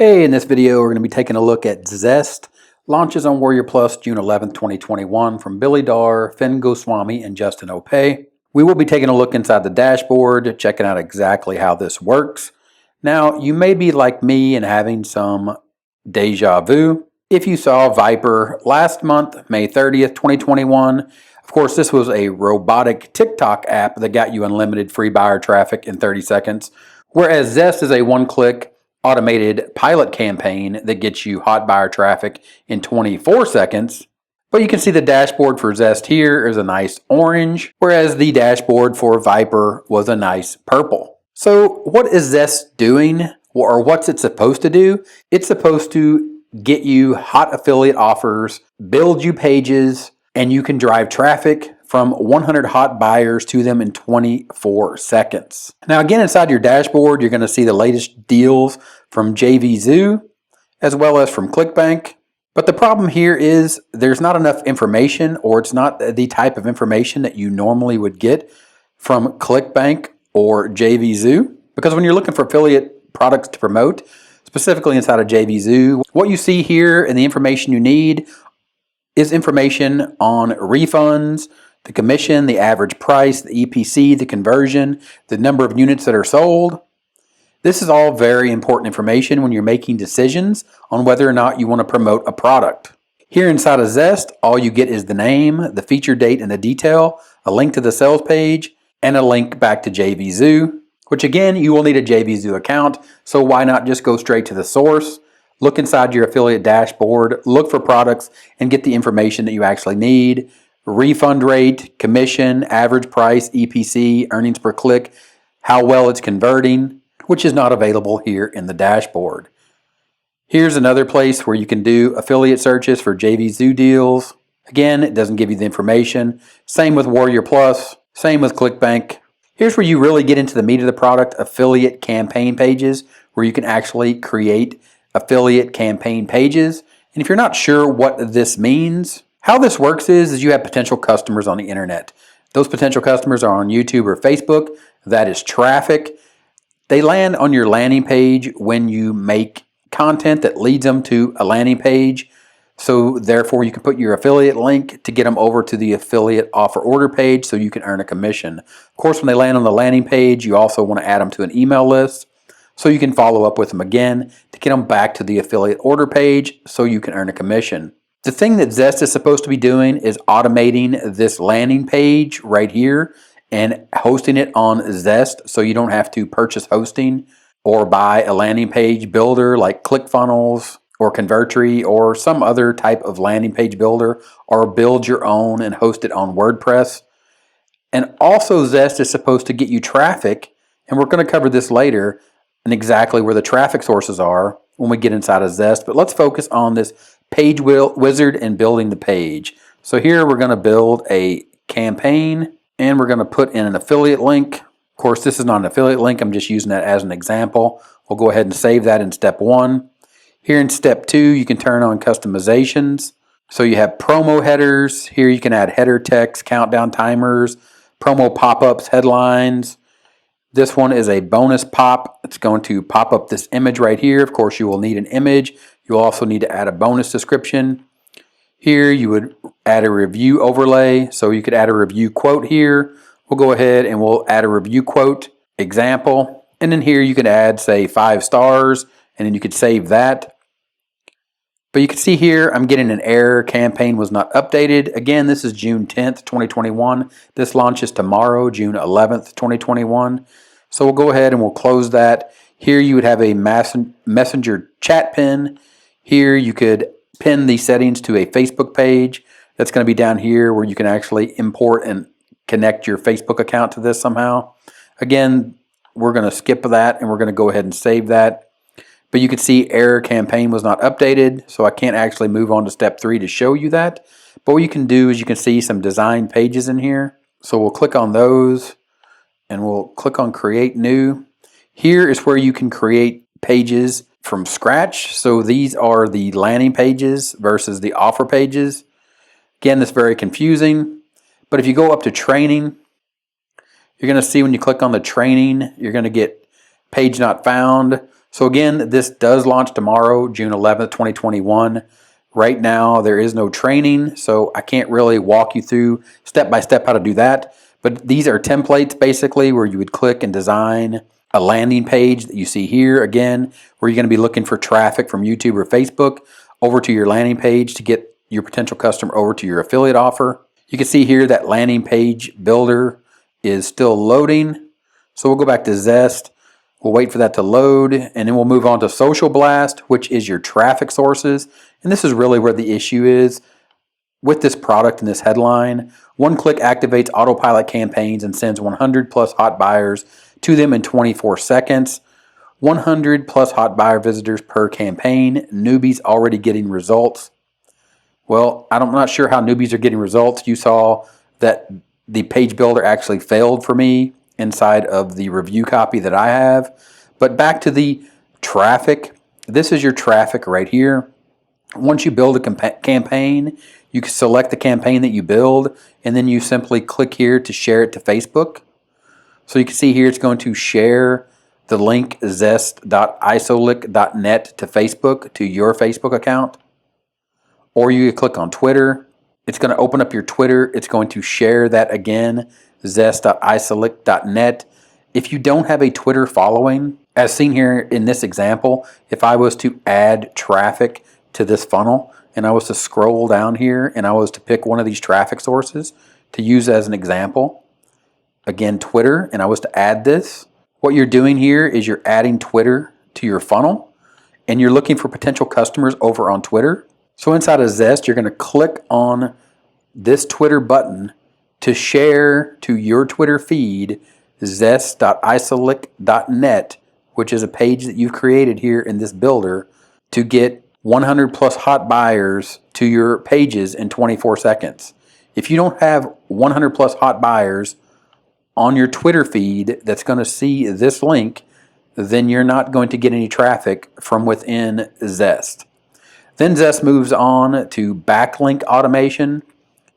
Hey, in this video we're going to be taking a look at Zest. Launches on WarriorPlus June 11th, 2021 from Billy Darr, Finn Goswami, and Justin Opay. We will be taking a look inside the dashboard, checking out exactly how this works. Now, you may be like me and having some deja vu. If you saw Viper last month, May 30th, 2021, of course this was a robotic TikTok app that got you unlimited free buyer traffic in 30 seconds, whereas Zest is a one-click automated pilot campaign that gets you hot buyer traffic in 24 seconds. But you can see the dashboard for Zest here is a nice orange, whereas the dashboard for Viper was a nice purple. So what is Zest doing, or what's it supposed to do? It's supposed to get you hot affiliate offers, build you pages, and you can drive traffic from 100 hot buyers to them in 24 seconds. Now again, inside your dashboard, you're going to see the latest deals from JVZoo as well as from ClickBank. But the problem here is there's not enough information, or it's not the type of information that you normally would get from ClickBank or JVZoo. Because when you're looking for affiliate products to promote, specifically inside of JVZoo, what you see here and the information you need is information on refunds, the commission, the average price, the EPC, the conversion, the number of units that are sold. This is all very important information when you're making decisions on whether or not you want to promote a product. Here inside of Zest, all you get is the name, the feature date, and the detail, a link to the sales page, and a link back to JVZoo, which again, you will need a JVZoo account, so why not just go straight to the source, look inside your affiliate dashboard, look for products, and get the information that you actually need. Refund rate, commission, average price, EPC, earnings per click, how well it's converting, which is not available here in the dashboard. Here's another place where you can do affiliate searches for JVZoo deals. Again, it doesn't give you the information. Same with WarriorPlus, same with ClickBank. Here's where you really get into the meat of the product, affiliate campaign pages, where you can actually create affiliate campaign pages. And if you're not sure what this means, how this works is you have potential customers on the internet. Those potential customers are on YouTube or Facebook. That is traffic. They land on your landing page when you make content that leads them to a landing page. So therefore you can put your affiliate link to get them over to the affiliate offer order page so you can earn a commission. Of course, when they land on the landing page, you also want to add them to an email list so you can follow up with them again to get them back to the affiliate order page so you can earn a commission. The thing that Zest is supposed to be doing is automating this landing page right here and hosting it on Zest so you don't have to purchase hosting or buy a landing page builder like ClickFunnels or Convertri or some other type of landing page builder, or build your own and host it on WordPress. And also Zest is supposed to get you traffic, and we're going to cover this later and exactly where the traffic sources are when we get inside of Zest. But let's focus on this page wizard and building the page. So here we're going to build a campaign and we're going to put in an affiliate link. Of course, this is not an affiliate link. I'm just using that as an example. We'll go ahead and save that in step 1. Here in step 2, you can turn on customizations. So you have promo headers. Here you can add header text, countdown timers, promo pop-ups, headlines. This one is a bonus pop. It's going to pop up this image right here. Of course, you will need an image. You'll also need to add a bonus description. Here you would add a review overlay. So you could add a review quote here. We'll go ahead and we'll add a review quote example. And then here you could add, say, 5 stars, and then you could save that. But you can see here I'm getting an error. Campaign was not updated. Again, this is June 10th, 2021. This launches tomorrow, June 11th, 2021. So we'll go ahead and we'll close that. Here you would have a messenger chat pin. Here you could pin the settings to a Facebook page. That's going to be down here where you can actually import and connect your Facebook account to this somehow. Again, we're going to skip that and we're going to go ahead and save that. But you can see error, campaign was not updated, so I can't actually move on to step 3 to show you that. But what you can do is you can see some design pages in here. So we'll click on those and we'll click on create new. Here is where you can create pages from scratch. So these are the landing pages versus the offer pages. Again, this is very confusing. But if you go up to training, you're going to see when you click on the training, you're going to get page not found. So again, this does launch tomorrow, June 11th, 2021. Right now, there is no training, so I can't really walk you through step by step how to do that. But these are templates basically where you would click and design a landing page that you see here again, where you're going to be looking for traffic from YouTube or Facebook over to your landing page to get your potential customer over to your affiliate offer. You can see here that landing page builder is still loading. So we'll go back to Zest. We'll wait for that to load, and then we'll move on to Social Blast, which is your traffic sources. And this is really where the issue is with this product and this headline. One click activates autopilot campaigns and sends 100 plus hot buyers to them in 24 seconds. 100 plus hot buyer visitors per campaign. Newbies already getting results. Well, I'm not sure how newbies are getting results. You saw that the page builder actually failed for me inside of the review copy that I have. But back to the traffic. This is your traffic right here. Once you build a campaign, you can select the campaign that you build, and then you simply click here to share it to Facebook. So you can see here it's going to share the link zest.isolic.net to Facebook, to your Facebook account. Or you can click on Twitter. It's going to open up your Twitter. It's going to share that again, zest.isolic.net. If you don't have a Twitter following, as seen here in this example, if I was to add traffic to this funnel and I was to scroll down here and I was to pick one of these traffic sources to use as an example, again, Twitter, and I was to add this, what you're doing here is you're adding Twitter to your funnel and you're looking for potential customers over on Twitter. So inside of Zest, you're going to click on this Twitter button to share to your Twitter feed zest.isolic.net, which is a page that you've created here in this builder to get 100 plus hot buyers to your pages in 24 seconds. If you don't have 100 plus hot buyers on your Twitter feed that's going to see this link, then you're not going to get any traffic from within Zest. Then Zest moves on to Backlink Automation.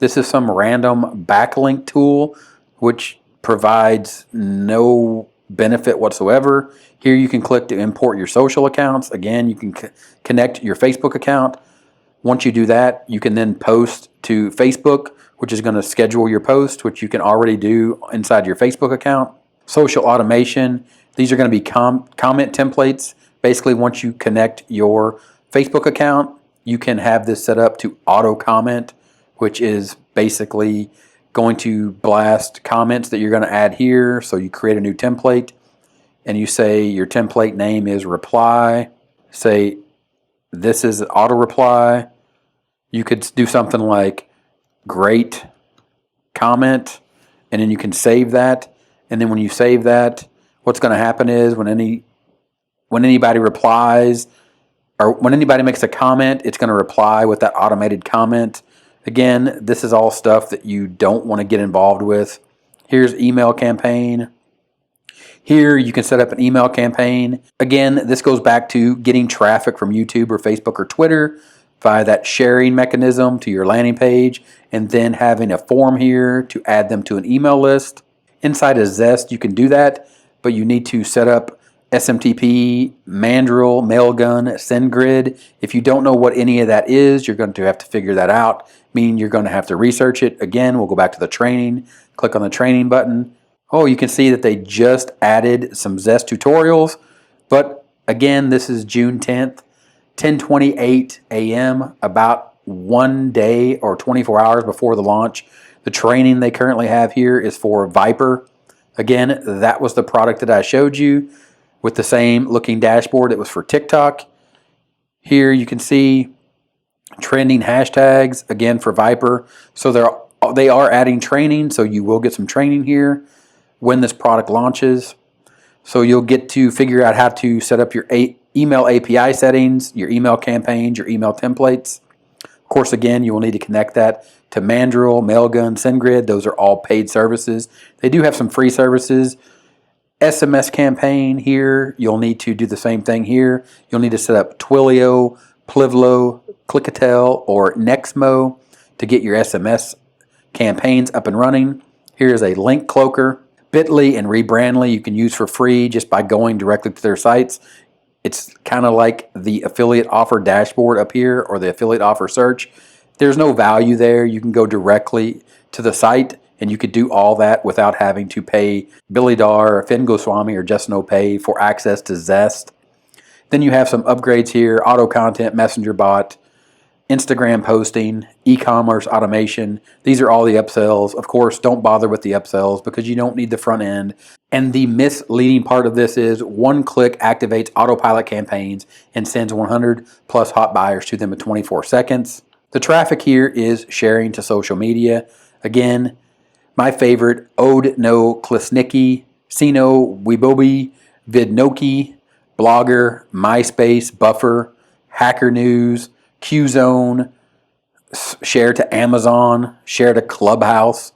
This is some random backlink tool which provides no benefit whatsoever. Here you can click to import your social accounts. Again, you can connect your Facebook account. Once you do that, you can then post to Facebook, which is going to schedule your post, which you can already do inside your Facebook account. Social automation. These are going to be comment templates. Basically, once you connect your Facebook account, you can have this set up to auto comment, which is basically going to blast comments that you're going to add here. So you create a new template and you say your template name is reply. Say this is auto reply. You could do something like great comment, and then you can save that. And then when you save that, what's going to happen is when anybody replies, or when anybody makes a comment, it's going to reply with that automated comment. Again, this is all stuff that you don't want to get involved with. Here's email campaign. Here you can set up an email campaign. Again, this goes back to getting traffic from YouTube or Facebook or Twitter via that sharing mechanism to your landing page, and then having a form here to add them to an email list. Inside of Zest, you can do that, but you need to set up SMTP, Mandrill, Mailgun, SendGrid. If you don't know what any of that is, you're going to have to figure that out, meaning you're going to have to research it. Again, we'll go back to the training, click on the training button. Oh, you can see that they just added some Zest tutorials, but again, this is June 10th, 10:28 a.m., about 1 day or 24 hours before the launch. The training they currently have here is for Viper. Again, that was the product that I showed you with the same looking dashboard. It was for TikTok. Here you can see trending hashtags, again for Viper. So they are adding training, so you will get some training here when this product launches. So you'll get to figure out how to set up your email API settings, your email campaigns, your email templates. Of course, again, you will need to connect that to Mandrill, Mailgun, SendGrid. Those are all paid services. They do have some free services. SMS campaign here, you'll need to do the same thing here. You'll need to set up Twilio, Plivlo, Clickatel, or Nexmo to get your SMS campaigns up and running. Here's a link cloaker. Bitly and Rebrandly you can use for free just by going directly to their sites. It's kind of like the affiliate offer dashboard up here or the affiliate offer search. There's no value there. You can go directly to the site and you could do all that without having to pay Billy Darr, Finn Goswami, or Justin Opay for access to Zest. Then you have some upgrades here: auto content, messenger bot, Instagram posting, e-commerce automation. These are all the upsells. Of course, don't bother with the upsells because you don't need the front end. And the misleading part of this is one click activates autopilot campaigns and sends 100 plus hot buyers to them in 24 seconds. The traffic here is sharing to social media. Again, my favorite: Ode No Klisnicki, Sino Weibobi, Vidnoki, Blogger, MySpace, Buffer, Hacker News, Qzone, share to Amazon, share to Clubhouse.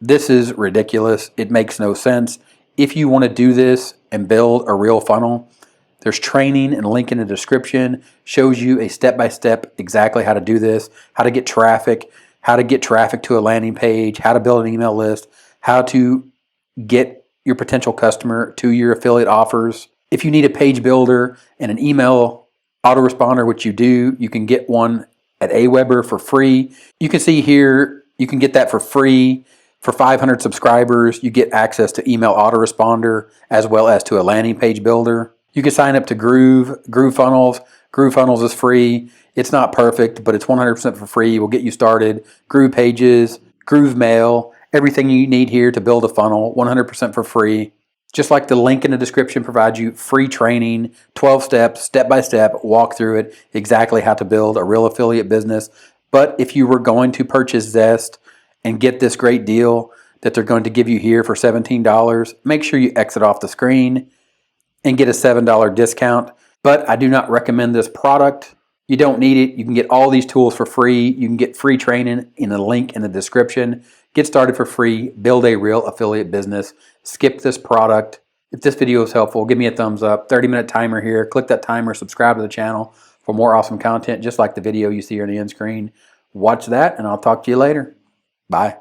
This is ridiculous. It makes no sense. If you want to do this and build a real funnel, there's training and link in the description. Shows you a step-by-step exactly how to do this, how to get traffic to a landing page, how to build an email list, how to get your potential customer to your affiliate offers. If you need a page builder and an email autoresponder, which you do, you can get one at Aweber for free. You can see here, you can get that for free. For 500 subscribers, you get access to email autoresponder as well as to a landing page builder. You can sign up to Groove Funnels. Groove Funnels is free. It's not perfect, but it's 100% for free. We'll get you started. Groove Pages, Groove Mail, everything you need here to build a funnel, 100% for free. Just like the link in the description provides you free training, 12 steps, step-by-step, walk through it, exactly how to build a real affiliate business. But if you were going to purchase Zest and get this great deal that they're going to give you here for $17, make sure you exit off the screen and get a $7 discount. But I do not recommend this product. You don't need it. You can get all these tools for free. You can get free training in the link in the description. Get started for free. Build a real affiliate business. Skip this product. If this video is helpful, give me a thumbs up. 30-minute timer here. Click that timer. Subscribe to the channel for more awesome content, just like the video you see here on the end screen. Watch that, and I'll talk to you later. Bye.